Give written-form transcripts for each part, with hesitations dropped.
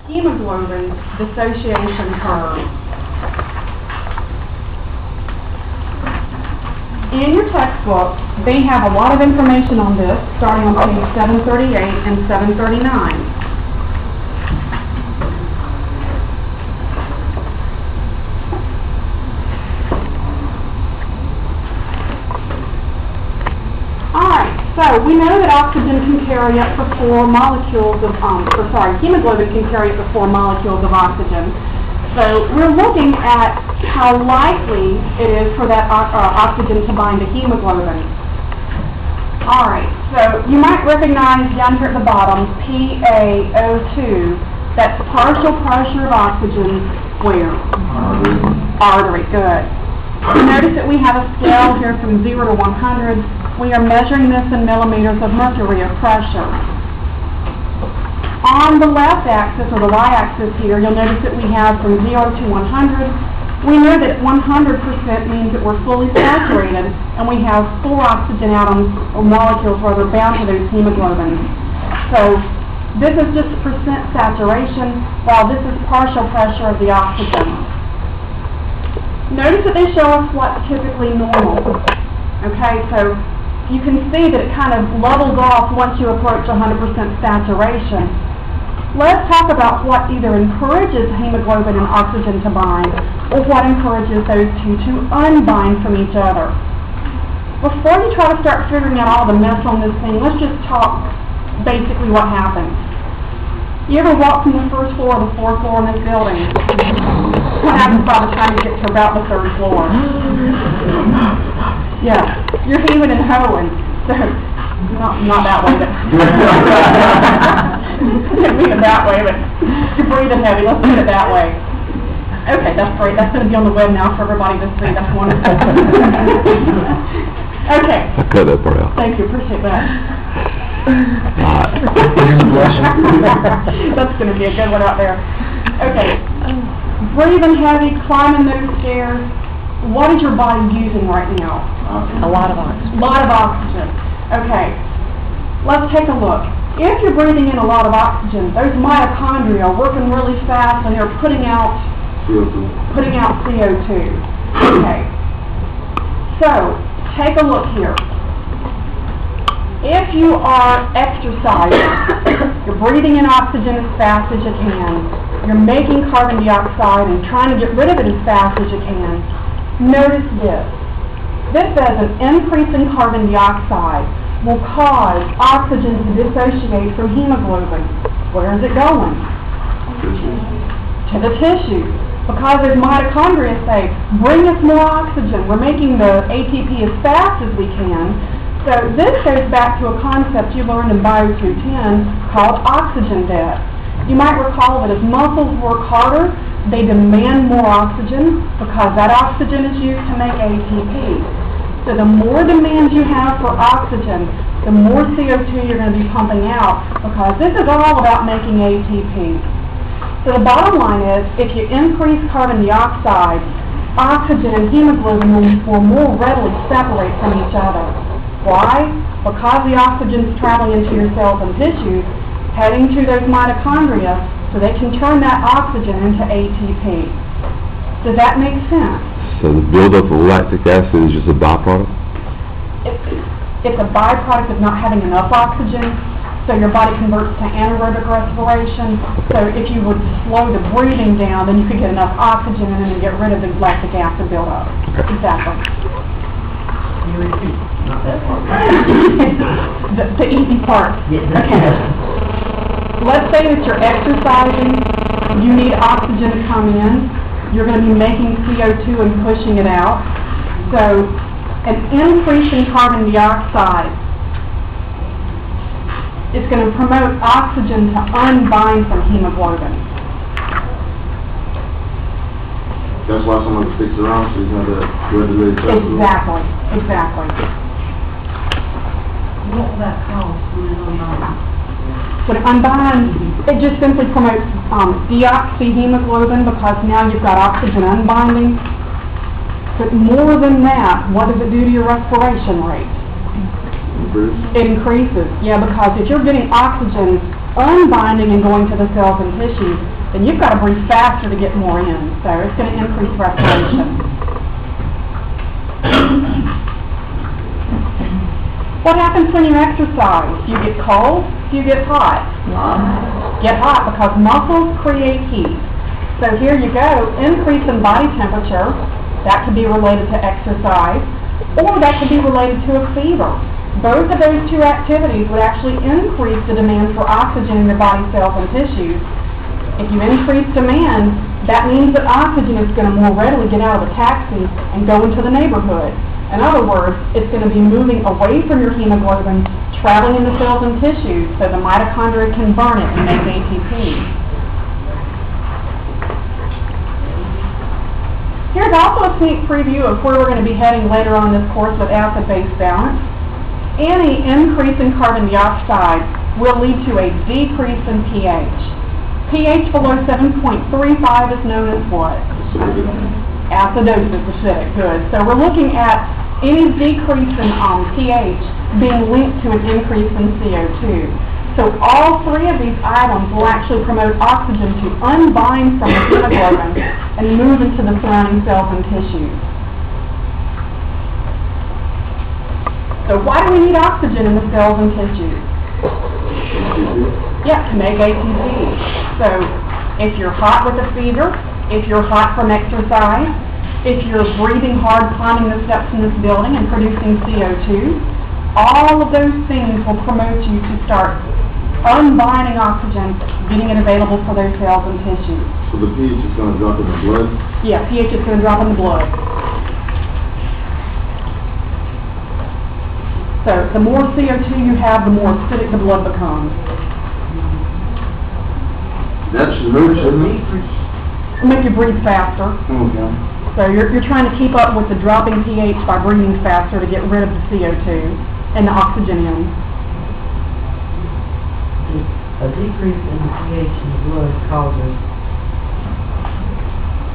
hemoglobin dissociation curve. In your textbook, they have a lot of information on this, starting on page 738 and 739. So we know that oxygen can carry up to 4 molecules of, hemoglobin can carry up to 4 molecules of oxygen. So we're looking at how likely it is for that oxygen to bind to hemoglobin. All right, so you might recognize down here at the bottom, PaO2, that's partial pressure of oxygen where? Artery, good. You notice that we have a scale here from 0 to 100. We are measuring this in millimeters of mercury of pressure. On the left axis, or the y-axis here, you'll notice that we have from 0 to 100. We know that 100% means that we're fully saturated, and we have 4 oxygen atoms, or molecules rather, bound to those hemoglobins. So this is just percent saturation, while this is partial pressure of the oxygen. Notice that they show us what's typically normal. Okay, so you can see that it kind of levels off once you approach 100% saturation. Let's talk about what either encourages hemoglobin and oxygen to bind, or what encourages those two to unbind from each other. Before you try to start figuring out all the mess on this thing, let's just talk basically what happens. You ever walk from the first floor to the 4th floor in this building? What happens by the time you get to about the 3rd floor? Yeah, you're heaving and hoeing. So, not that way, but didn't mean it that way, but you're breathing heavy. Let's put it that way. Okay, that's great. That's going to be on the web now for everybody to see. That's wonderful. Okay. I cut that part out. Thank you. Appreciate that. That's going to be a good one out there. Okay. Breathing heavy, climbing those stairs. What is your body using right now? A lot of oxygen. A lot of oxygen. Okay. Let's take a look. If you're breathing in a lot of oxygen, those mitochondria are working really fast and they're putting out CO2. Okay. So, take a look here. If you are exercising, you're breathing in oxygen as fast as you can, you're making carbon dioxide and trying to get rid of it as fast as you can, notice this. This says an increase in carbon dioxide will cause oxygen to dissociate from hemoglobin. Where is it going? To the tissue. Because those mitochondria say, bring us more oxygen. We're making the ATP as fast as we can. So this goes back to a concept you learned in Bio 210 called oxygen debt. You might recall that as muscles work harder, they demand more oxygen because that oxygen is used to make ATP. So the more demand you have for oxygen, the more CO2 you're going to be pumping out because this is all about making ATP. So the bottom line is, if you increase carbon dioxide, oxygen and hemoglobin will more readily separate from each other. Why? Because the oxygen is traveling into your cells and tissues, heading to those mitochondria, so they can turn that oxygen into ATP. Does that make sense? So the buildup of lactic acid is just a byproduct? It's a byproduct of not having enough oxygen, so your body converts to anaerobic respiration. So if you would slow the breathing down, then you could get enough oxygen and then get rid of the lactic acid buildup. Okay. Exactly. You repeat, not that part. the easy part. Okay. Let's say that you're exercising, you need oxygen to come in, you're going to be making CO2 and pushing it out. So an increase in carbon dioxide is going to promote oxygen to unbind from hemoglobin. That's why someone sticks around, so he's going to readily accessible. Exactly, exactly. What will that cause when it unbinds? When it unbinds, it just simply promotes deoxyhemoglobin because now you've got oxygen unbinding. But more than that, what does it do to your respiration rate? It increases. Yeah, because if you're getting oxygen unbinding and going to the cells and tissues, then you've got to breathe faster to get more in. So it's going to increase respiration. What happens when you exercise? Do you get cold? Do you get hot? Get hot because muscles create heat. So here you go, increase in body temperature. That could be related to exercise, or that could be related to a fever. Both of those two activities would actually increase the demand for oxygen in your body cells and tissues. If you increase demand, that means that oxygen is going to more readily get out of the taxi and go into the neighborhood. In other words, it's going to be moving away from your hemoglobin, traveling into cells and tissues, so the mitochondria can burn it and make ATP. Here's also a sneak preview of where we're going to be heading later on in this course with acid-base balance. Any increase in carbon dioxide will lead to a decrease in pH. pH below 7.35 is known as what? Acidosis, acidic, good. So we're looking at any decrease in pH being linked to an increase in CO2. So all three of these items will actually promote oxygen to unbind from the hemoglobin and move into the surrounding cells and tissues. So why do we need oxygen in the cells and tissues? Yeah, to make ATP. So if you're hot with a fever, if you're hot from exercise, if you're breathing hard climbing the steps in this building and producing CO2, all of those things will promote you to start unbinding oxygen, getting it available for those cells and tissues. So the pH is going to drop in the blood? Yeah, pH is going to drop in the blood. So the more CO2 you have, the more acidic the blood becomes. That's the root, isn't it? It'll make you breathe faster. Okay. So you're trying to keep up with the dropping pH by breathing faster to get rid of the CO2 and the oxygen in. A decrease in the pH in the blood causes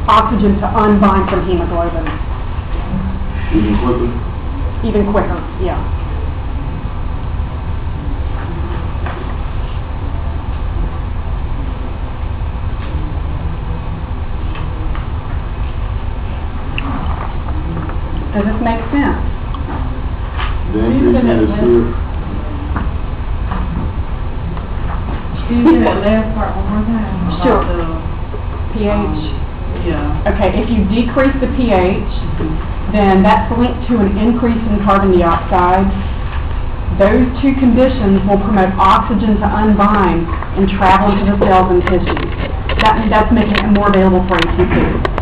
oxygen to unbind from hemoglobin. Even quicker? Even quicker, yeah. Does this make sense? The increase in the CO2. Can you do that last part one more time? Sure. About pH. yeah. Okay, if you decrease the pH, then that's linked to an increase in carbon dioxide. Those two conditions will promote oxygen to unbind and travel to the cells and tissues. That's making it more available for ATP.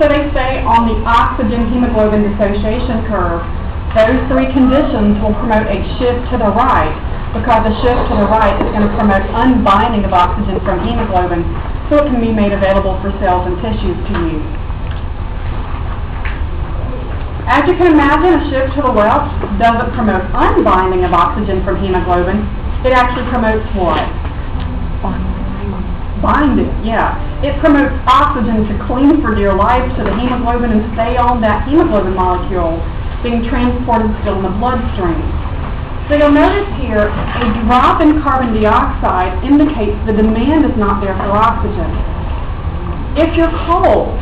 So they say on the oxygen hemoglobin dissociation curve, those three conditions will promote a shift to the right, because a shift to the right is going to promote unbinding of oxygen from hemoglobin, so it can be made available for cells and tissues to use. As you can imagine, a shift to the left doesn't promote unbinding of oxygen from hemoglobin. It actually promotes what? Binding, yeah. It promotes oxygen to cling for dear life to the hemoglobin and stay on that hemoglobin molecule, being transported still in the bloodstream. So you'll notice here, a drop in carbon dioxide indicates the demand is not there for oxygen. If you're cold,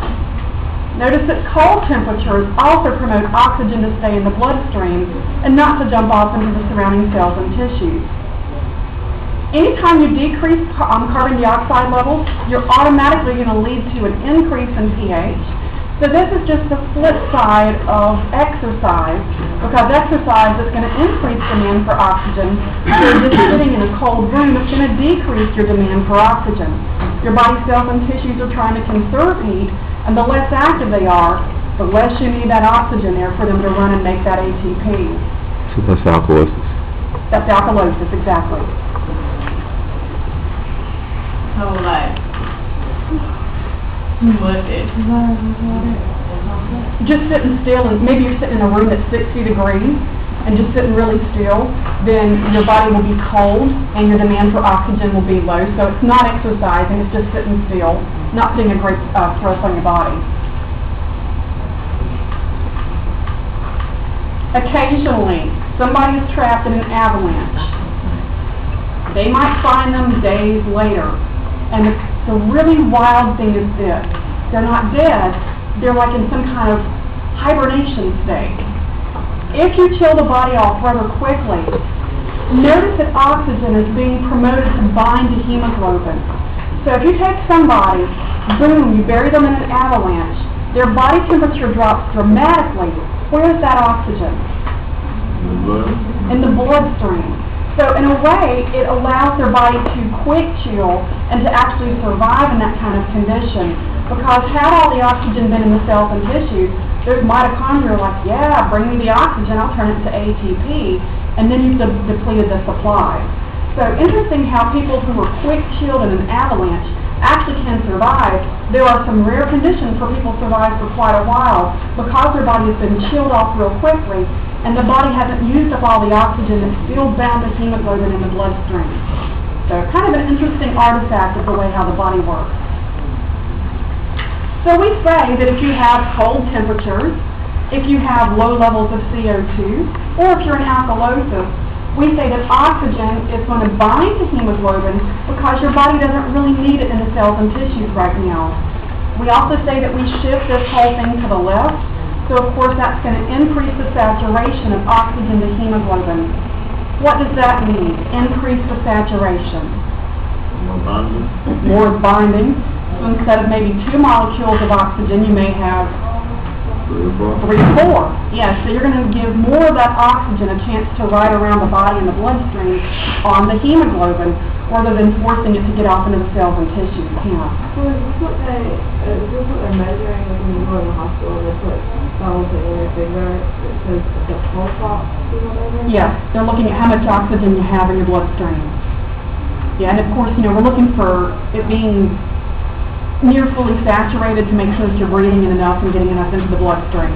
notice that cold temperatures also promote oxygen to stay in the bloodstream and not to jump off into the surrounding cells and tissues. Anytime you decrease carbon dioxide levels, you're automatically going to lead to an increase in pH. So this is just the flip side of exercise, because exercise is going to increase demand for oxygen. If you're just sitting in a cold room, it's going to decrease your demand for oxygen. Your body cells and tissues are trying to conserve heat, and the less active they are, the less you need that oxygen there for them to run and make that ATP. So that's alkalosis. That's alkalosis, exactly. So like, what just sitting still, and maybe you're sitting in a room that's 60 degrees, and just sitting really still, then your body will be cold, and your demand for oxygen will be low. So it's not exercising, it's just sitting still, not putting a great stress on your body. Occasionally, somebody is trapped in an avalanche. They might find them days later. And the really wild thing is this. They're not dead. They're like in some kind of hibernation state. If you chill the body off rather quickly, notice that oxygen is being promoted to bind to hemoglobin. So if you take somebody, boom, you bury them in an avalanche, their body temperature drops dramatically. Where's that oxygen? In the bloodstream. So in a way, it allows their body to quick chill and to actually survive in that kind of condition. Because had all the oxygen been in the cells and tissues, those mitochondria are like, yeah, bring me the oxygen, I'll turn it to ATP, and then you've depleted the supply. So interesting how people who are quick chilled in an avalanche actually can survive. There are some rare conditions where people survive for quite a while because their body has been chilled off real quickly and the body hasn't used up all the oxygen that's still bound to hemoglobin in the bloodstream. So kind of an interesting artifact of the way how the body works. So we say that if you have cold temperatures, if you have low levels of CO2, or if you're in alkalosis, we say that oxygen is going to bind to hemoglobin because your body doesn't really need it in the cells and tissues right now. We also say that we shift this whole thing to the left, so of course that's going to increase the saturation of oxygen to hemoglobin. What does that mean? Increase the saturation. More binding. More binding. So instead of maybe 2 molecules of oxygen, you may have 3 or 4. Yeah, so you're going to give more of that oxygen a chance to ride around the body and the bloodstream on the hemoglobin, rather than forcing it to get off into the cells and tissues. Yeah. So is this what they're measuring when you go in the hospital and they put bottles in your finger? It says the pulse ox hemoglobin? Yeah, they're looking at how much oxygen you have in your bloodstream. Yeah, and of course, you know, we're looking for it being near fully saturated to make sure that you're breathing in enough and getting enough into the bloodstream.